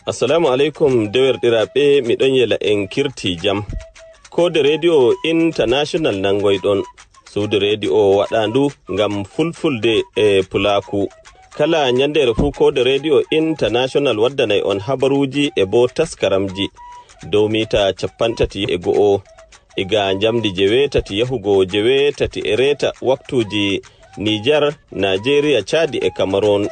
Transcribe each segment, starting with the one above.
Assalamu alaikum dewerɗiraɓe, miɗon yela en kirti jam. Kode radio international nangoyɗon. Suudu radio waɗandu ngam fulfulde e pulaku. Kala nyandere fu kode radio international waddanay on habaruji e bo taskaramji dow mita 30 iga jamdi 9 yahugo 9 e reta waktuji Niger, Nigeria, Chadi e Cameroon.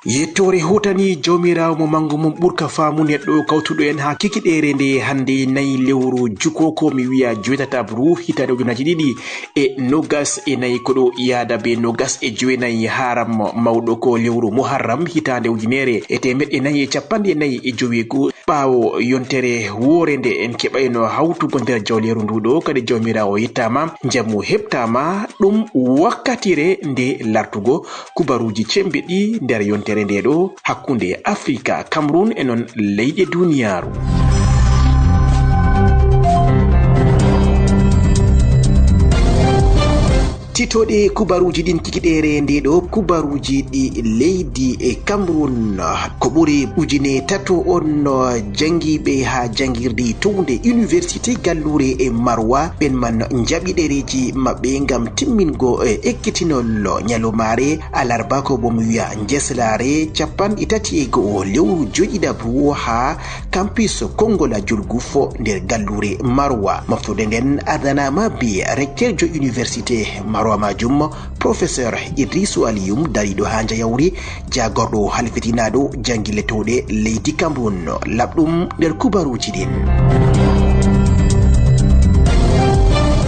yettore hotani jawmirawo mo mangu mum ɓurka faamu neɗɗo kawtuɗo en ha kikiɗere nde hande nayi lewru jukoko mi wiya 7 hitande ujunaji 2024 koɗo yaada be 29 haram mawɗo ko lewru muharram hitande ujunere e temeɗɗe 445 ɓawo yontere woore nde en keɓayno hawtugo nder jawleru nduɗo kadi jawmirawo yettama jamu heɓtama ɗum wakkatire nde lartugo kubaruji cembiɗi nder yontere nde ɗo hakkunde Afrika, Cameroon e non leyɗe duniyaru. titoɗe kubaruji ɗin kikiɗere nde ɗo kubaruji ɗi leydi e Cameroon ko ɓuri 3 on jangiɓe ha jangirdi towde université gallure e Marwa ɓen man jaɓi ɗereji maɓɓe ngam timmingo e ekkitinol nyalomare alarba ko bo mi wiya jeslare 31 lewru joɗiɗabru ha campus Kongola Julgufo nder gallure Marwa. Moftude nden ardanama be recteur université Marwa majum professeur Idrisu Aliyum dariɗo ha jayawri jagorɗo halfitinaɗo jangiletoɗe leydi Cameroon labɗum nder kubaruji ɗin.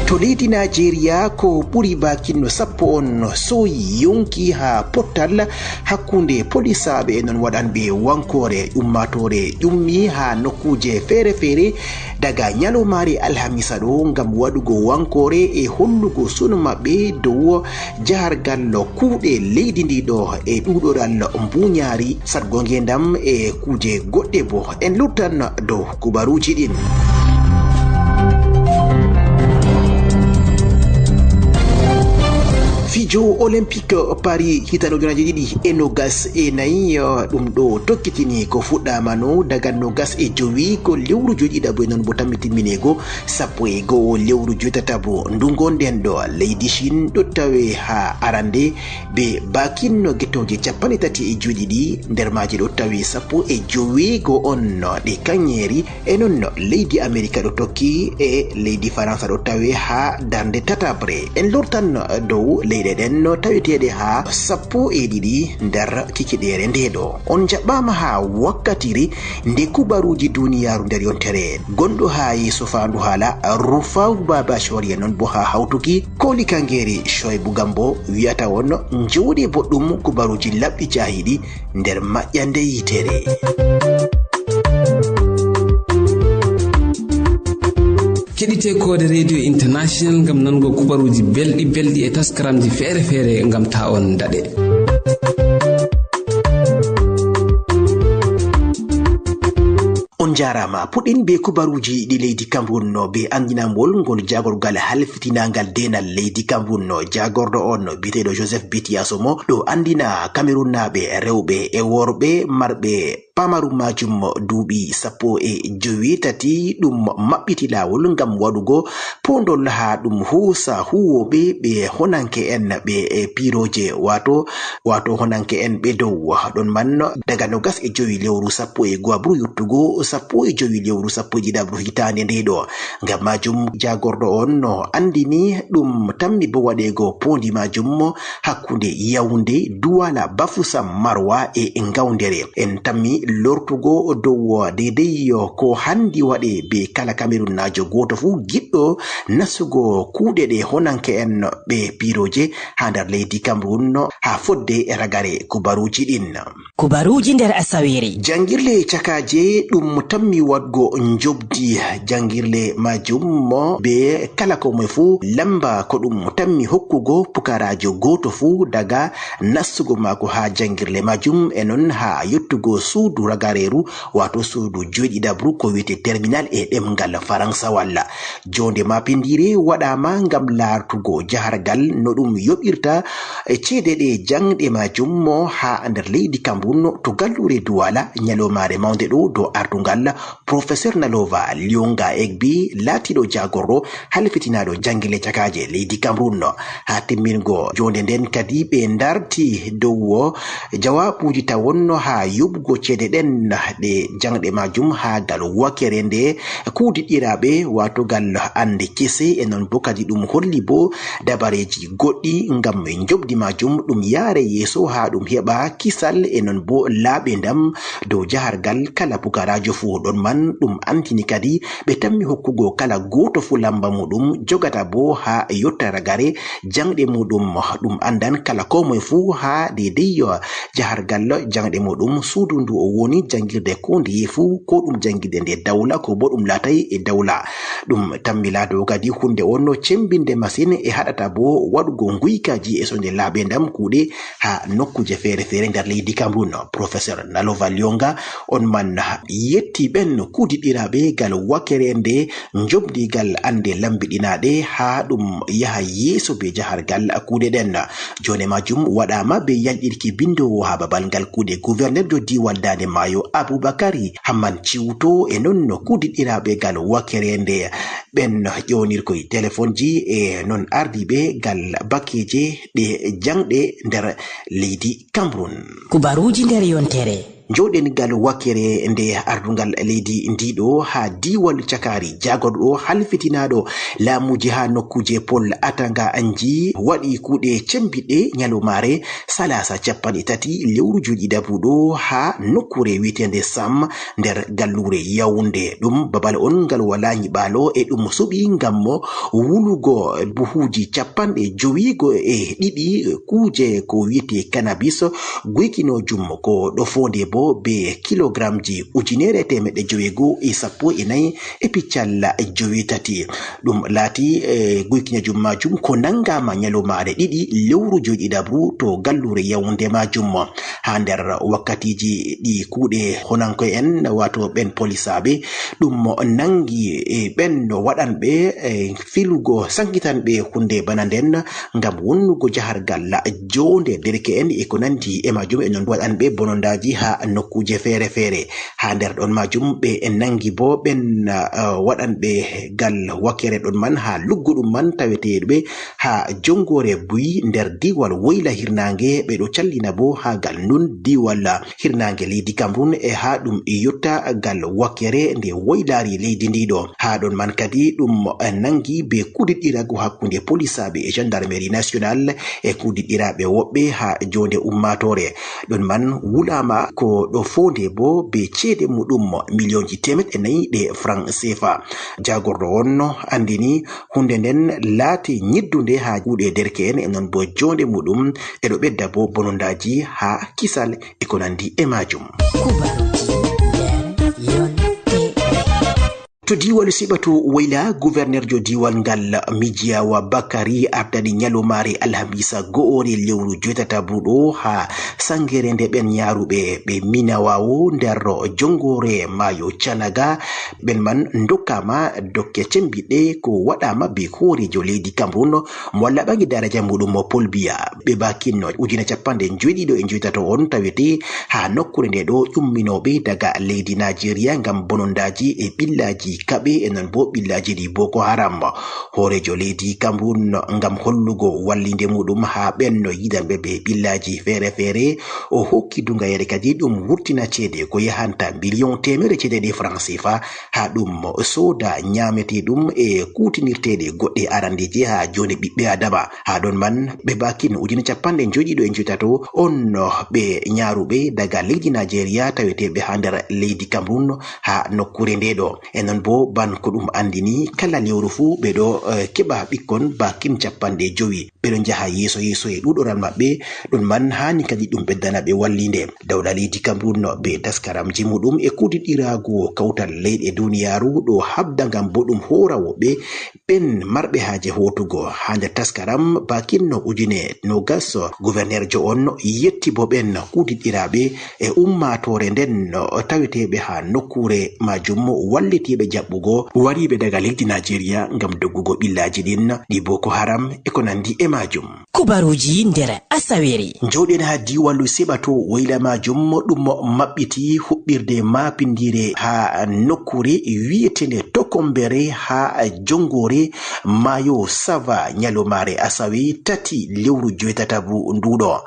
to leydi Nigeria ko ɓuri bakinno 10 on soyi yonki ha pottal hakkunde polisaɓe e non waɗanɓe wankore ummatore ƴummi ha nokkuje feere daga nyalomare alhamisa ɗo ngam waɗugo wankore e hollugo sunu maɓɓe dow jahargal kuuɗe leydi ndiɗo e ɗuɗoral mbuñaari satgo ngendam e kuje goɗɗe bo en luttan dow kubaruji ɗin. fijo olympique Paris hitande ujunaji 2024 ɗum ɗo tokkitini ko fuɗɗamano daga 25 ko lewru joɗiɗabo non bo tammi timminego 11 lewru jotatabo ndungo nden ɗo leydi Chine ɗo tawe ha arande be bakinno gettoje 37 nder maji ɗo tawi 15 on ɗe kanyeri e non leydi America ɗo tokki e leydi Faransa ɗo tawe ha darde tatabre en lortan dow leyɗe ɗen no taweteɗe ha 12 nder kikiɗere ndeɗo on jaɓɓama ha wakkatiri nde kubaruji duniyaru nder yontere gonɗo ha yeeso fandu haala Rufau Baba Shoriya non bo ha hawtuki koli kangeri Shoybu Gambo wiyata on jooɗi boɗɗum kubaruji labɗi cahiɗi nder maƴƴande yitere. keɗite kode radio international ngam nango kubaruji belɗi e taskaramji feere ngam ta on daɗe. on jarama puɗɗin be kubaruji ɗi leydi Cameroon no be andinamol ngol jagorgal halfitinangal denal leydi Cameroon no jagorɗo on biteɗo Joseph Bitiasomo ɗo andina Cameroon naɓe rewɓe e worɓe marɓe pamaru majum duuɓi 13 ɗum maɓɓiti lawol ngam waɗugo pondol ha ɗum huusa huwoɓe ɓe honanke en ɓe piroje wato honanke en ɓe dow ɗon man daga 25 lewru 11 abru yuttugo 15 lewru 17 hitande ndeɗo. Ngam majum jagorɗo on no andini ɗum tammi bo waɗego pondi majum hakkunde Yaoundé, Douala, Bafoussam, Marwa e Ngaoundéré. En tammi lortugo dow deidei ko handi waɗe be kala Cameroon najo goto fu giɗɗo nasugo kuuɗe ɗe honanke en ɓe piroje ha nder leydi Cameroon ha fodde ragare kubaruji ɗin. Kubaruji nder asawere. Jangirle cakaje ɗum tammi wadgo njobdi jangirle majum be kala ko moy fu lamba ko ɗum tammi hokkugo pukarajo goto fu daga nastugo mako ha jangirle majum e non ha yottugo suudu suudu ragareru wato suudu joɗiɗabru ko wiyete terminal e ɗemgal faransa walla. Jonde mapindire waɗama ngam lartugo jahargal no ɗum yoɓirta ceede ɗe jangɗe majum mo ha nder leydi Cameroun to gallure Douala nyalomare mawde ɗo dow artungal professeur Nalova Lyonga Egbi latiɗo jagorɗo halfitinaɗo jangile cakaje leydi Cameroun. Ha timmingo jonde nden kadi ɓe darti dow jawabuji tawon ha yoɓugo ceede ɗen ɗe jangɗe majum ha gal wakere nde kudiɗiraɓe wato gal ande kese e non bo kadi ɗum holli bo dabareji goɗɗi ngam jobdi majum ɗum yaare yeeso ha ɗum heɓa kisal e non bo laaɓe ndam dow jahargal kala pukarajo fu. Ɗon man ɗum antini kadi ɓe tammi hokkugo kala goto fu lamba muɗum jogata bo ha yotta ragare jangɗe muɗum ɗum andan kala ko moye fu ha dedei jahargal jangɗe muɗum suudu ndu o woni jangirde ko ndiye fu ko ɗum jangirde nde dawla ko bo ɗum laatay e dawla. Ɗum tammila dow kadi hunde on cembinde masine e haɗata bo waɗugo nguykaji e sonde laaɓe ndam kuuɗe ha nokkuje feere feere nder leydi Cameroun. Professeur Nalova Lyonga on man yetti ɓen kudiɗiraɓe gal wakere nde jobdigal ande lambiɗinaɗe ha ɗum yaha yeeso be jahargal kuuɗe ɗen. Jone majum waɗama be yalɗirki bindowo ha babal ngal kuuɗe gouverneur jo diwal Dande Mayo Aboubakary Hamman Ciwto e non kudiɗiraɓe gal wakere nde ɓen ƴewnirkoy téléphone ji e non ardiɓe gal bakkeje ɗe jangɗe nder leydi Cameroun. Kubaruji nder yontere. Joɗen gal wakere nde ardungal leydi ndiɗo ha diwal cakari jagorɗo halfitinaɗo laamuji ha nokkuje Paul Atanga Anji waɗi kuuɗe cembiɗɗe nyalomare salasa 30 lewru joɗiɗabru ha nokkure witende Sam nder gallure Yaounde. Ɗum babal on ngal wala nyiɓalo e ɗum suɓi ngam wulugo buhuji 52 kuje ko wiyete cannabis guykinojum ko ɗo fonde bo be kilogramji 1,914 e piccal 9. Ɗum laati guykinojum majum ko nangama nyalomare 2 lewru joɗiɗabru to gallure Yaounde majum. Ha nder wakkatiji ɗi kuuɗe honanko en wato ɓen polisaɓe ɗum nangi ɓen waɗanɓe filugo sankitanɓe hunde bana nden ngam wonnugo jahargal jonde derke en e ko nandi e majum e non waɗanɓe bonondaji ha nokkuje feere feere. Ha nder ɗon majum ɓe nangi bo ɓen waɗanɓe gal wakere ɗon man ha lugguɗum man taweteɓe ha jongore buyi nder diwal Woyla hirnange ɓe ɗo callina bo ha gal nun diwal hirnange leydi Cameroun e ha ɗum yotta gal wakere nde woylari leydi ndiɗo. Ha ɗon man kadi ɗum nangi be kudiɗirago hakkunde polisaɓe e gendarmerie nationale e kudiɗiraɓe woɓɓe ha jonde ummatore. Ɗon man wulama ko ɗo fonde bo be ceede muɗum millionji 400 ɗe franc CFA. Jagorɗo on andini hunde nden laati nyiddunde ha kuuɗe derke'en e non bo jonde muɗum e ɗo ɓedda bo bonondaji ha kisal e ko nandi e majum. To diwal Sibatu Woyla gouverneur jo diwal ngal Mijiawa Bakary ardani nyalomare alhamisa go'ore lewru jotatabruɗo ha sangere nde ɓen yaruɓe ɓe Minawawo nder jongore mayo Canaga. ɓen man dokkama dokke cembiɗɗe ko waɗama be horejo leydi Cameroun mo laɓangi daraja muɗum Paul Biya ɓe bakinno 1998 on tawete ha nokkure nde ɗo ƴumminoɓe daga leydi Nigeria ngam bonondaji e ɓillaji kaɓe e non bo ɓillaji ɗi Boko Haram. Horejo leydi Cameroun ngam hollugo wallinde muɗum ha ɓenno yidanɓe be ɓillaji feere feere o hokki dungayere kadi ɗum wurtina ceede ko yahanta million temere ceede ɗe franc CFA ha ɗum soda nyamete ɗum e kutinirteɗe goɗɗe arandeje ha joni ɓiɓɓe adama. Ha ɗon man ɓe bakin 1998 on ɓe nyaruɓe daga leydi Nigeria taweteɓe ha nder leydi Cameroun ha nokkure ndeɗo e non bo ban ko ɗum andini kala lewru fu ɓe ɗo keɓa ɓikkon bakin 50 ɓe ɗo jaha yeeso yeeso e ɗuɗoral maɓɓe. ɗum man hani kadi ɗum ɓeddana ɓe wallinde. dawla leydi Cameroun be taskaramji muɗum e kudiɗirago kawtal leyɗe duniyaru ɗo habda ngam bo ɗum hora woɓɓe ɓen marɓe haaje hotugo ha nder taskaram bakinno ujune nogas gouverneur jo on yetti bo ɓen kudiɗiraɓe e ummatore nden taweteɓe ha nokkure majum wallitiɓe jaɓɓugo wariɓe daga lesdi Nigeria ngam doggugo ɓillaji ɗin ɗi Boko Haram e ko nandi e majum. kubaruji nder Asawere. Jawɗen ha diwalu Sebato wayla majum ɗum maɓɓiti huɓɓirde mapindire ha nokkure wi'etende Tokombere ha jongore mayo Sava nyalomare Asawe tati lewru joytatabu nduɗo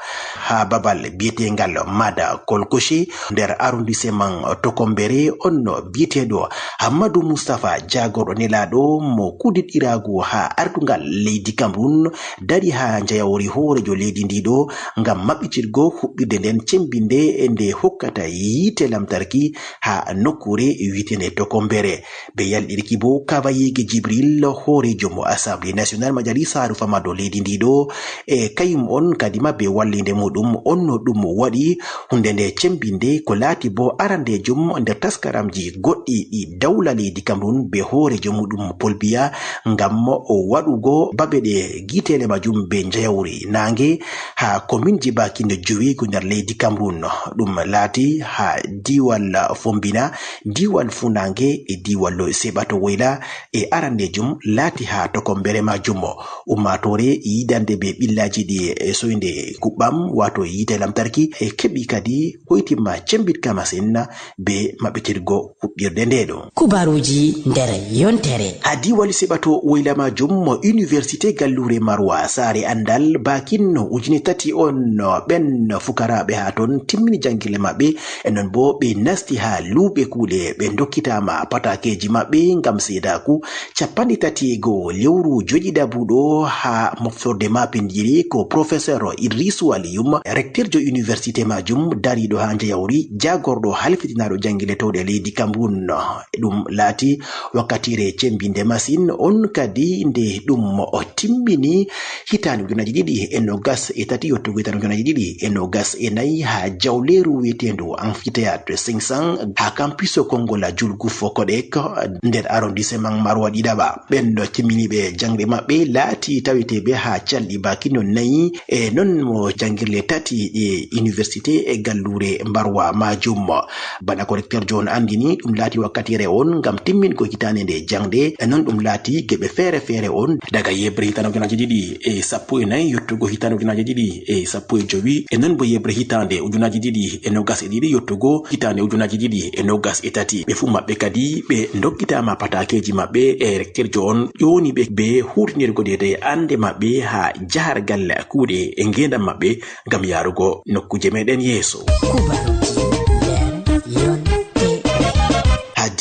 ha babal biyetengal Mada Kolkoshe nder arrondissement Tokombere on biyeteɗo Hamadou Moustapha jagorɗo nelaɗo mo kudiɗirago ha ardungal leydi Cameroun dari ha jayawori horejo leydi ndiɗo ngam maɓɓitirgo huɓɓirde nden cembinde nde hokkata yite lamtarki ha nokkure wi'etende Tokombere. Be yalɗirki bo Kavayege Jibril horejo mo Assemblée nationale majalisaru famado leydi ndiɗo e kayum on kadima be wallinde muɗum onno ɗum waɗi hunde nde cembinde ko laati bo arandejum nder taskaramji goɗɗi ɗi dawla leydi Cameroun be horejo muɗum Paul Biya ngam waɗugo babe ɗe gitele majum be jayawri nange ha commune ji bakinno joweego nder leydi Cameroun ɗum laati ha diwal Fombina, diwal Funange e diwal Sebato wayla e arandejum laati ha Tokombere majum ummatore yidande be ɓillaji ɗi soyde kuɓɓam wato yite lamtarki e keɓi kadi hoytimma cembitka masin be maɓɓitirgo huɓɓirde ndeɗo. kubaruji nder yontere. Ha diwal Sebato wayla majum université gallure Marwa sare andal bakinno ujune tati on ɓen fukaraɓe ha ton timmini jangille maɓɓe e non bo ɓe nasti ha luɓe kuuɗe ɓe dokkitama patakeji maɓɓe ngam seedaku 31 lewru joƴiɗabuɗo ha moftorde mapindiri ko professeur Idrissou Aliyum recteur jo université majum dariɗo ha jayawri jagorɗo halfitinaɗo jangille towɗe leydi Cameroun ɗum laati wakkatire cembinde masin on kadi nde ɗum o timmini hitande ujunaji ɗiɗi e nogas e tati yottugo hitande ujunaji ɗiɗi e nogas e nayi ha jawleru wi'etendo amphithéâtre 500 ha campus kongola julgu Fokodek nder arrondissement Marwa ɗiɗaɓa ɓen timminiɓe jangde maɓɓe laati taweteɓe ha calɗi bakinno nayi e non mo jangirle tati e université e gallure Marwa majum bana ko recteur jo on andini ɗum laati wakkatire on ngam timmingo hitande nde jangde e non ɗum laati geɓe feere feere on daga yebre hitande ujunaji ɗiɗi e sappo e nayi yottugo hitande ujunaji ɗiɗi e sappo e jowi e non bo yebre hitande ujunaji ɗiɗi e nogas e ɗiɗi yottugo hitande ujunaji ɗiɗi e nogas e tati ɓe fu maɓɓe kadi ɓe dokkitama patakeji maɓɓe e recteur jo on ƴoni ɓe be hutinirgo dede ande maɓɓe ha jahargal kuuɗe e ngendam maɓɓe ngam yarugo nokkuje meɗen yeeso.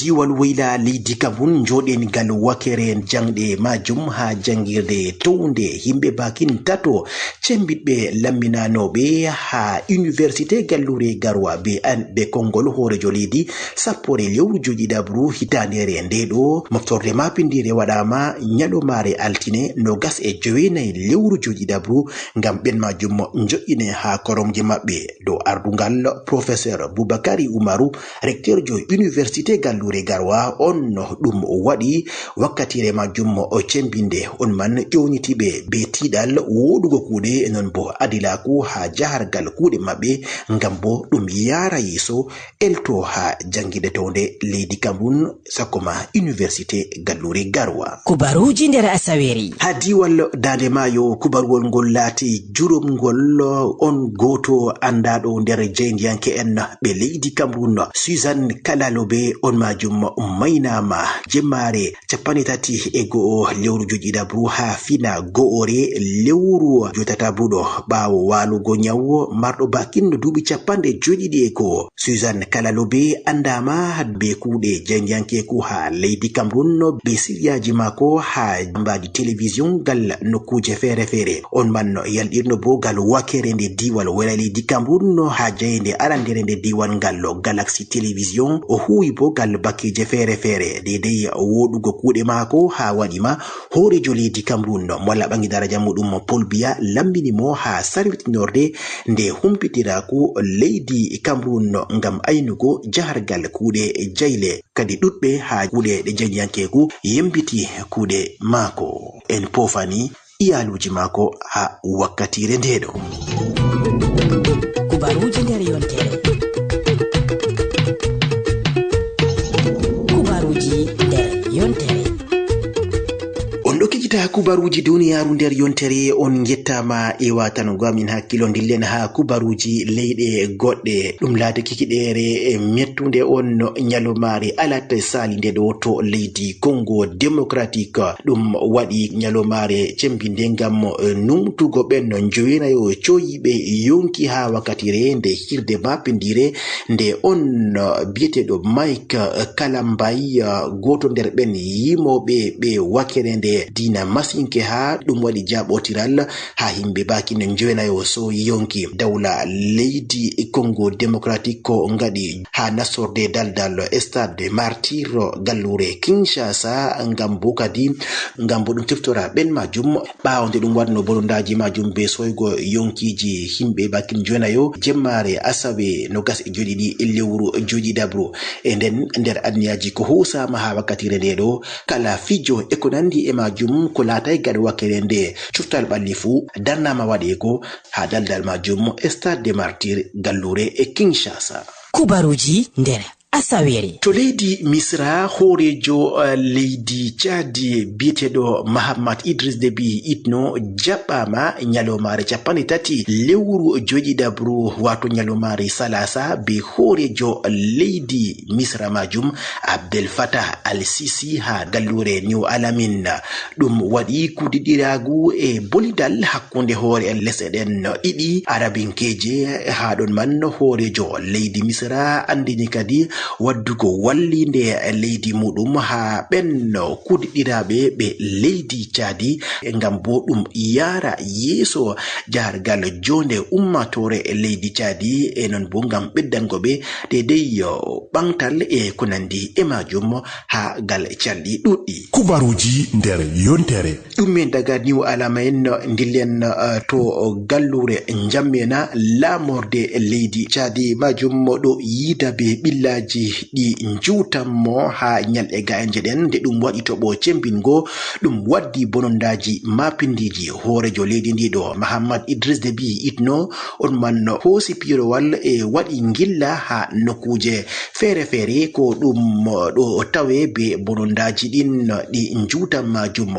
Diwal wayla leydi Cameroun joɗen gal wakere jangde majum ha jangirde townde himɓe bakin tato cembiɗɓe lamminanoɓe ha université gallure Garwa be an be kongol horejo leydi sappore lewru joƴiɗabru hitandere ndeɗo moftorde mapindire waɗama ñalomare altine nogas e jowenayi lewru joƴiɗabru ngam ɓen majum joƴine ha koromje maɓɓe dow ardungal professeur Boubakary Oumarou recteur jo université gallure Garwa on ɗum waɗi wakkatire majum o cembinde on man ƴownitiɓe be tiɗal woɗugo kuuɗe non bo adilaku ha jahargal kuuɗe maɓɓe ngam bo ɗum yara yeeso elto ha jangide towde leydi Cameroun sakkoma université gallure Garwa. kubaruji nder Asawere. Ha diwal Dande Mayo kubargol ngol laati jurumgol on goto andaɗo nder jeyndiyanke en ɓe leydi Cameroun Suzanne Kalalobe on majum maynama jemmare 31 lewru joƴiɗabru ha fina go'ore lewru joƴtatabuɗo ɓawo walugo nyawo marɗo bakinno duuɓi 51 Suzanne Kalalobe andama be kuuɗe jeyndiyankeku ha leydi Cameroun be siryaji mako ha mbaɗi télévision gal nokkuje feere feere on man yalɗirno bo gal wakere nde diwal wela leydi Cameroun ha jeyende arandere nde diwan gal Galaxy télévision o huwi bo gal bakkeje fere dedei wodugo kuude mako ha wadima horejo leydi Cameroon walla bangi daraja mudum Paul Biya lambini mo ha sarwitinorde nde humpitiraku leydi Cameroon ngam aynugo jahargal kuude jayle kadi dudbe ha kuude de janyankeku yembiti kuude mako en pofani iyaluji mako ha wakkatire ndedo. Kubaruji nder yontere. Kubaruji nder yontere. On ɗo kijita kubaruji duniyaru nder yontere on gettama e watanugo amin hakkilo dillen ha kubaruji leyɗe goɗɗe ɗum laata kikiɗere e mettunde on nyalomare alata sali nde ɗo to leydi Congo Democratique ɗum waɗi nyalomare cembinde ngam numtugo ɓen jowenayo coyiɓe yonki ha wakkatire nde hirde mapindire nde on biyeteɗo Mike Kalambay goto nder ɓen yimoɓe ɓe wakere nde dina masinke ha ɗum waɗi jaɓotiral ha himɓe bakine jowenayo so yonki dawla leydi Congo Democratique ko ngaɗi ha nasorde daldal stade martyr gallure Kinshasa ngam bo ɗum tiftora ɓen majum ɓawo nde ɗum waɗno bolondaji majum be soygo yonkiji himɓe bakine jowenayo jemmare asawe no gas e joɗiɗi lewru joɗiɗabru e nder anniyaji ko husama ha wakkatire nde ɗo kala fijo e ko nandi e majum ko laatay gaɗa wakkere nde cuftal ɓalli fu darnama waɗego ha daldal majum stade martyr gallure e Kinshasa. Kubaruji nder asawere. To leydi Misra horejo leydi Chadi biyeteɗo Mahamad Idris Deby Itno jaɓɓama nyalomare capanɗe tati lewru joɗiɗabru wato nyalomare salasa be horejo leydi Misra majum Abdel Fattah al-Sisi ha gallure New Alamin ɗum waɗi kudiɗiragu e bolidal hakkunde hoore lesɗe ɗen ɗiɗi arabinkeje ha ɗon man horejo leydi Misra andini kadi waddugo wallinde leydi muɗum ha ɓenno kudiɗiraɓe ɓe leydi Chadi ngam bo ɗum yara yeso jahargal jonde ummatore leydi Chadi e non bo ngam ɓeddango ɓe dedei ɓantal e ko nandi e majum ha gal calɗi ɗuɗɗi. Kubaruji nder yontere. ɗum men daga New Alamin dillen to gallure jammena lamorde leydi Chadi majum ɗo yida be billaji ɗi juutammo ha nyalɗe ga'enje ɗen nde ɗum waɗi toɓo cembingo ɗum waddi bonondaji mapindiji horejo leydi ndiɗo Mahamad Idris Deby Itno on man hoosi pirowal e waɗi gilla ha nokkuje fere ko ɗum ɗo tawe be bonondaji ɗin ɗi juutam majum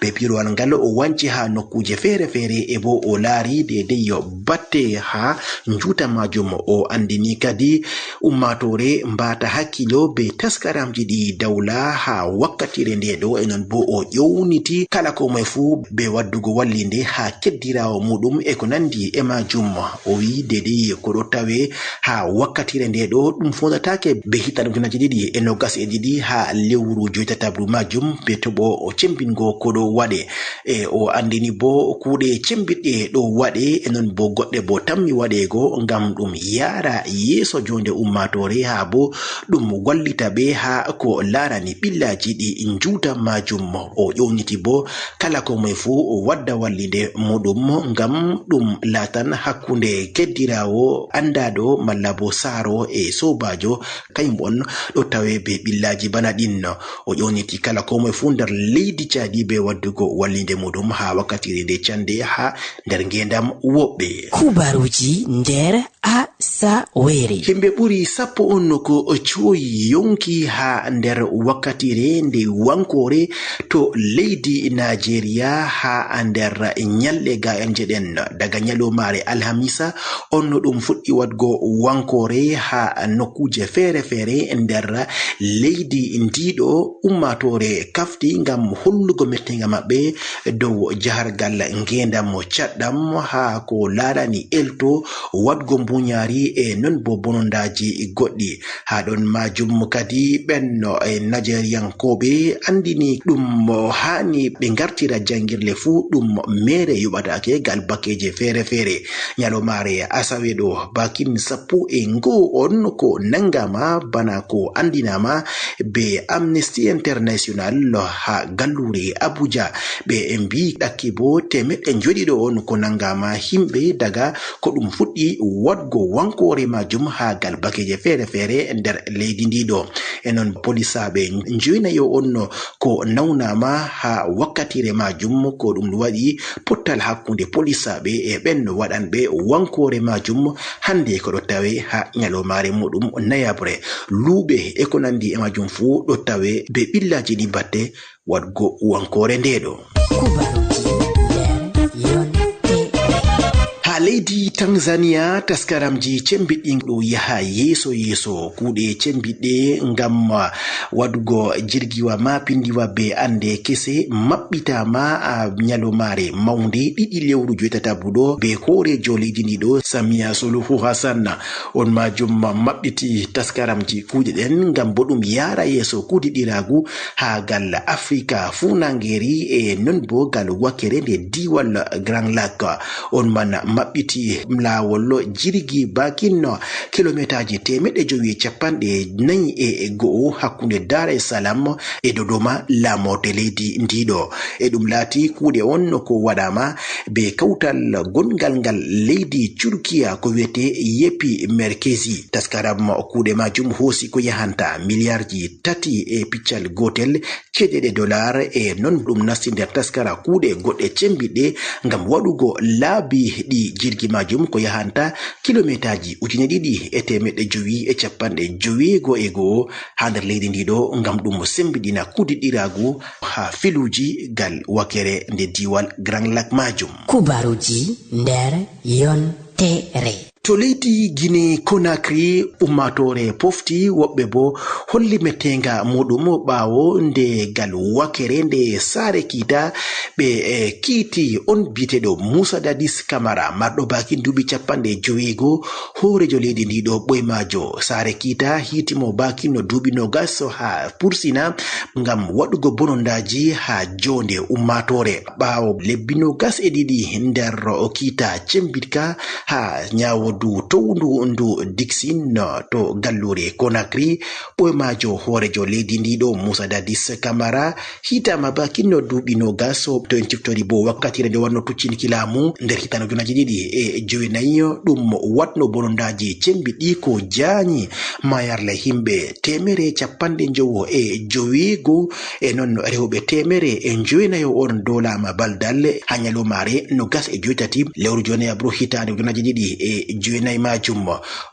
be pirowal ngal o wanci ha nokkuje fere e bo o laari dedei batte ha juutam majum o andini kadi ummatore mbata hakkilo be taskaramji ɗi dawla ha wakkatire nde ɗo e non bo o ƴowniti kala ko moye fu be waddugo wallinde ha keddirawo muɗum e ko nandi e majum o wi dedei ko ɗo tawe ha wakkatire nde ɗo ɗum fondatake be hitan ujunaji ɗiɗi e nogas e ɗiɗi ha lewru joytatabru majum be toɓo o cembingo ko ɗo waɗe e o andini bo kuuɗe cembiɗɗe ɗo waɗe e non bo goɗɗe bo tammi waɗego ngam ɗum yara yeso jonde ummatore ha bo ɗum wallita ɓe ha ko larani ɓillaji ɗi juuta majum o ƴowniti bo kala ko moye fu o wadda wallinde muɗum ngam ɗum latan hakkunde keddirawo andaɗo malla bo saaro e sobajo kayum on ɗo tawe be ɓillaji bana ɗin o ƴowniti kala ko moye fu nder leydi Chadi be waddugo wallinde muɗum ha wakkatire nde cande ha nder ngendam woɓɓe. Kubaruji nder asawere. Himɓe ɓuri sappo on ko coyi yonki ha nder wakkatire nde wankore to leydi Nigeria ha nder nyalɗe ga'enje ɗen daga nyalomare alhamisa on ɗum fuɗɗi wadgo wankore ha nokkuje fere nder leydi ndiɗo ummatore kafti ngam hollugo mettinga maɓɓe dow jahargal ngendam caɗɗam ha ko larani elto wadgo mbuñari e non bo bonondaji goɗɗi ha ɗon majum kadi ɓenno e Nigeriankoɓe andini ɗum hani ɓe gartira jangirle fu ɗum mere yuɓatake gal bakkeje fere nyalomare asawe ɗo bakin sappo e ngo on ko nangama hokkinama bana ko andinama be Amnesty International ha gallure Abuja be mbi ɗakki bo temeɗɗe joɗiɗo on ko nangama himɓe daga ko ɗum fuɗɗi wadgo wankore majum ha gal bakeje fere nder leydi ndiɗo enon polisaɓe joynayo on ko nawnama ha wakkatire majum ko ɗum waɗi pottal hakkunde polisaɓe e ɓen waɗanɓe wankore majum hande ko ɗo tawe ha nyalomare muɗum nayabre luɓe e ko nandi e majum fu ɗo tawe be ɓillaji ɗi batte wadgo wankore ndeɗo. leydi Tanzania taskaramji cembiɗɗinɗo yaha yeso kuuɗe cembiɗɗe ngam wadugo jirgiwa mapindiwa be ande kese maɓɓitama nyalomare maunde ɗiɗi lewru joetatabuɗo be horejo leydi ndiɗo Samia Suluhu Hassan on majum maɓɓiti taskaramji kuuɗe ɗen ngam bo ɗum yara yeso kuuɗiɗiragu ha gal Afrika funangeri e non bo gal wakere nde diwal Grand Lac on man maɓɓiti lawol jirgi bakinno kilomitaji 540 hakkunde Dar es Salaam e Dodoma lamote leydi ndiɗo e ɗum laati kuuɗe on ko waɗama be kawtal gongal ngal leydi Turkiya ko wiyete Yepi Merkezi taskaram kuuɗe majum hoosi ko yahanta miliyarji 3 gotel ceɗeɗe dollar e non ɗum nasti nder taskara kuuɗe goɗɗe cembiɗɗe ngam waɗugo laabi ɗi jirgi majum ko yahanta kilomitaji 2,551 ha nder leydi ndiɗo ngam ɗum sembiɗina kuuɗiɗiragu ha filuji gal wakere nde diwal Grand Lac majum. Kubaruji nder yontere. To leydi Guinea Conakry ummatore pofti woɓɓe bo holli mettenga muɗum ɓawo nde gal wakere nde Sare Kita ɓe kiiti on biteɗo Musa Dadis Camara marɗo baki duuɓi 50 horejo leydi ndiɗo ɓoymajo Sare Kita hitimo baki no duuɓi 20 ha pursina ngam waɗugo bonondaji ha jonde ummatore ɓawo lebbi 22 nder o Kita cembitka ha nyawo du towndu ndu Dixin to gallure Conakry ɓoymajo horejo leydi ndiɗo Musa Dadis Camara hitama bakinno duuɓi 20 to en ciftori bo wakkatire nde wanno tuccinki laamu nder hitano 2019 ɗum watno bonondaji cembiɗɗi ko jaanyi mayarle himɓe 155 e non rewɓe 190 on dolama baldal ha nyalomare 28 lewru jonayabru hitande 2019 majum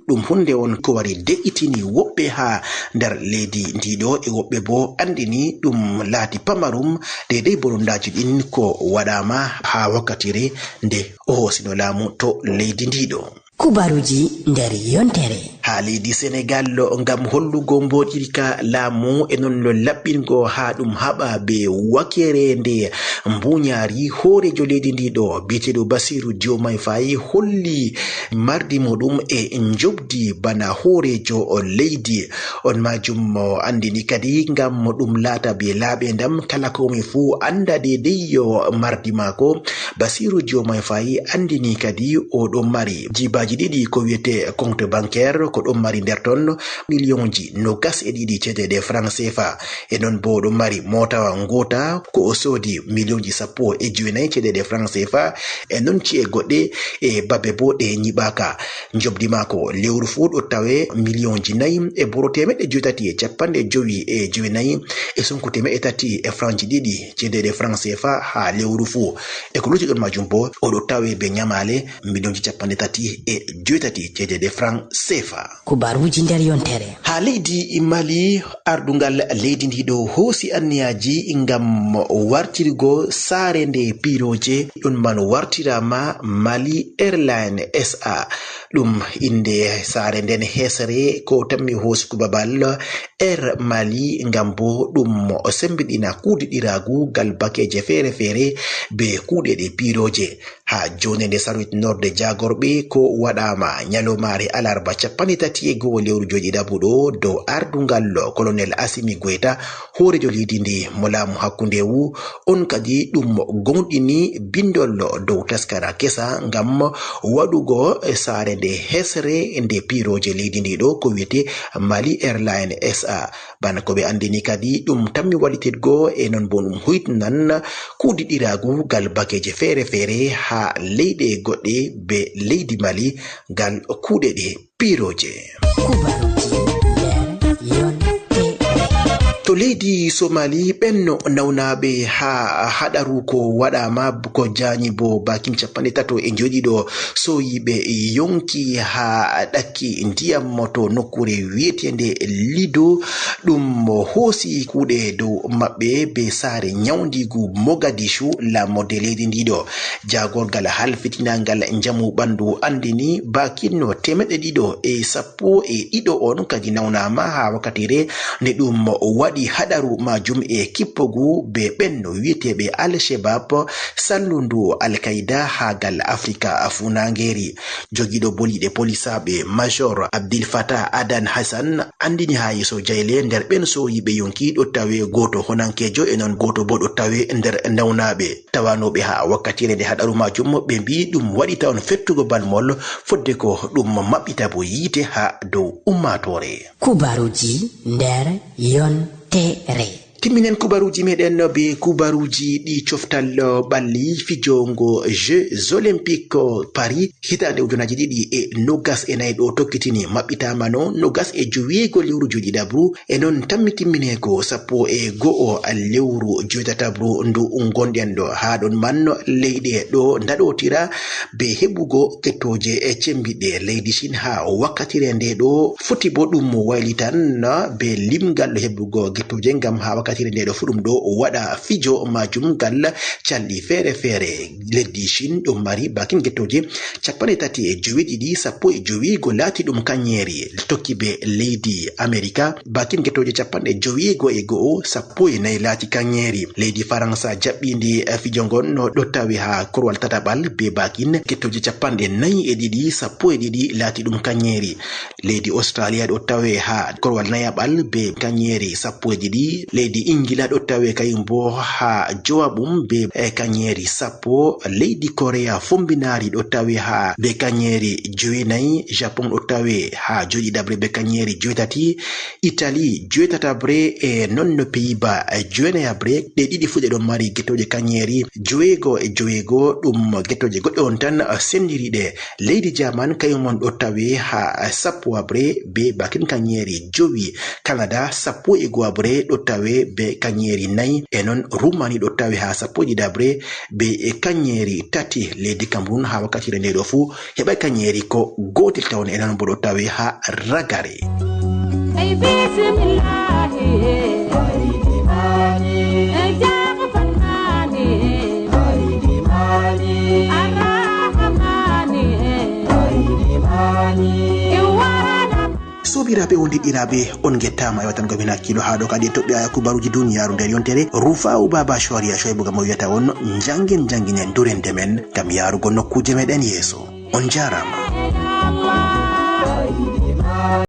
ɗum hunde on ko wari de'itini woɓɓe ha nder leydi ndiɗo e woɓɓe bo andini ɗum laati pamarum dedei bonondaji ɗin ko waɗama ha wakkatire nde o hoosino laamu to leydi ndiɗo. Kubaruji nder yontere. ha leydi Senegal ngam hollugo mboɗirka laamu e non no laɓɓingo ha ɗum haɓa be wakere nde mbuñaari horejo leydi ndiɗo biteɗo Basiru Diomaye Faye holli mardi muɗum e njobdi bana horejo leydi on majum andini kadi ngam ɗum laata be laaɓe ndam kala komi fu anda dedei yo mardi mako Basiru Diomaye Faye andini kadi o ɗo mari jibaji ɗiɗi ko wiyete compte bancaire ko ɗon mari nder ton millionji 22 cedede franc CFA e non bo ɗon mari motawa ngota ko o soodi millionji 19 cedede franc CFA e non ci'e goɗɗe e babe bo ɗe nyiɓaka njobdi mako lewru fu ɗo tawe millionji 4 e boro 350 e sonko 300 e franc ɗiɗi cedede franc CFA ha lewru fu e ko lutti ɗon majum bo oɗo tawe be nyamale millionji 38 cedede franc CFA. Kubaruji nder yontere. ha leydi Mali ardungal leydi ndiɗo hoosi anniyaji ngam wartirgo saare nde piroje ɗum man wartirama Mali Airline SA ɗum inde saare nden hesere ko tammi hoosugo babal Air Mali ngam bo ɗum sembiɗina kuuɗiɗiragu gal bakeje fere be kuuɗe ɗe piroje ha jone nde sarwitnorde jagorɓe ko waɗama nyalomare alarba 31 lewru joɗiɗaɓuɗo dow ardungal colonel Assimi Goita horejo leydi ndi mo laamu hakkundewu on kadi ɗum gonɗini bindol dow taskara kesa ngam waɗugo saare nde hesre nde piroje leydi ndi ɗo ko wiyete Mali Airline SA. bana ko ɓe andini kadi ɗum tammi wallititgo e non bo ɗum huytnan kuudiɗiragu gal bakeje feere feere ha leyɗe goɗɗe be leydi Mali gal kuuɗe ɗe piroje. To leydi Somali ɓenno nawnaɓe ha haɗaru ko waɗama ko jañi bo bakin 37 soyiɓe yonki ha ɗakki ndiyam to nokkure wiyetende Lido ɗum hoosi kuuɗe dow maɓɓe be saare nyawdigu Mogadishu lamorde leydi ndiɗo. jagorgal halfitinangal jamu ɓandu andini bakin 212 on kadi nawnama ha wakkatire nde ɗum waɗi hadaru majum e kippogu be ɓenno wiyeteɓe Al-Shebab sallundu Al-Qaida ha gal Afrika funangeri. jogiɗo boliɗe polisaɓe Major Abdel Fattah Adan Hassan andini ha yeso jayle nder ɓen soyiɓe yonki ɗo tawe goto honankejo e non goto bo ɗo tawe nder nawnaɓe tawanoɓe ha wakkatire nde hadaru majum ɓe mbi ɗum waɗi tawon fettugo balmol fodde ko ɗum maɓɓita bo yiite ha dow ummatore. kubaruji nder yontere. Timminen kubaruji meɗen be kubaruji ɗi coftal ɓalli fijongo Jeux Olympiques Paris hitande 2024 ɗo tokkitini maɓɓitama no 25 lewru joɗiɗabru e non tammi timmineko 11 lewru joytatabru ndu gonɗen ɗo. ha ɗon man leyɗe ɗo ndaɗotira be heɓugo kettoje e cembiɗe leydi Chine ha wakkatire nde ɗo foti bo ɗum waylitan be limgal heɓugo gettoje ngam ha wakkatire nde ɗo fu ɗum ɗo waɗa fijo majum gal calɗi feere feere. leddi Chine ɗum mari bakin gettoje 39 laati ɗum kanyeri tokki be leydi America bakin gettoje 51 14 laati kanyeri. leydi Faransa jaɓɓindi fijo ngon no ɗo tawi ha korwal tataɓal be bakin gettoje 42 12 laati ɗum kanyeri. leydi Australia ɗo tawe ha korwal nayaɓal be kanyeri 12. leydi Ingila ɗo tawe kayum bo ha jowaɓum be kanyeri 10. leydi Korea fombinari ɗo tawe ha be kanyeri 9. Japon ɗo tawe ha joɗiɗabre be kanyeri 8. Italie 8 e nonno Pays-Bas 9 ɗe ɗiɗi fu ɗe ɗon mari gettoje kanyeri 9 ɗum gettoje goɗɗe on tan sendiriɗe. leydi German kayumon ɗo tawe ha 10 be bakin kanyeri 9. Canada 11 ɗo tawe be kanyeri 4 e non Rumani ɗo tawi ha 11 be kanyeri 3. leydi Cameroon ha wakkatire nde ɗo fu heɓa kanyeri ko gotel tawon e non bo ɗo tawi ha ragare. sobiraɓe wondiɗiraɓe on gettama yewtan gomin hakkilo ha ɗo kadi e toɓɓe kubaruji duniyaru nder yontere Rufa'u Baba Shoria Shoybu gam mo wiyata on jangin duren demen gam yarugo nokkuje meɗen yeeso. on jarama.